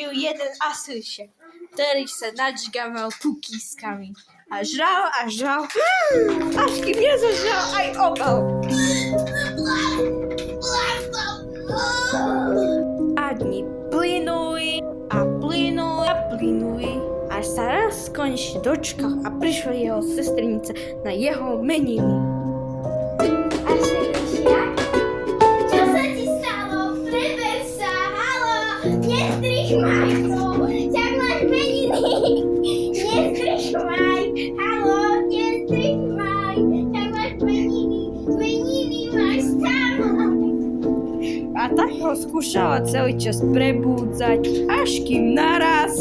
žil jeden Asyšek, ktorý sa nadžgaval kukískami. A žral, až kým nezažral aj obal. A dni plynuli, až sa raz konečne dočkal a prišla jeho sestrnica na jeho meniny. Asyšia? Čo sa ti stalo? Preber sa, haló, nestrichmaj to, však máš meniny. Nestrichmaj, haló, nestrichmaj, však máš meniny máš stále. A tak ho skúšala celý čas prebúdzať, až kým naraz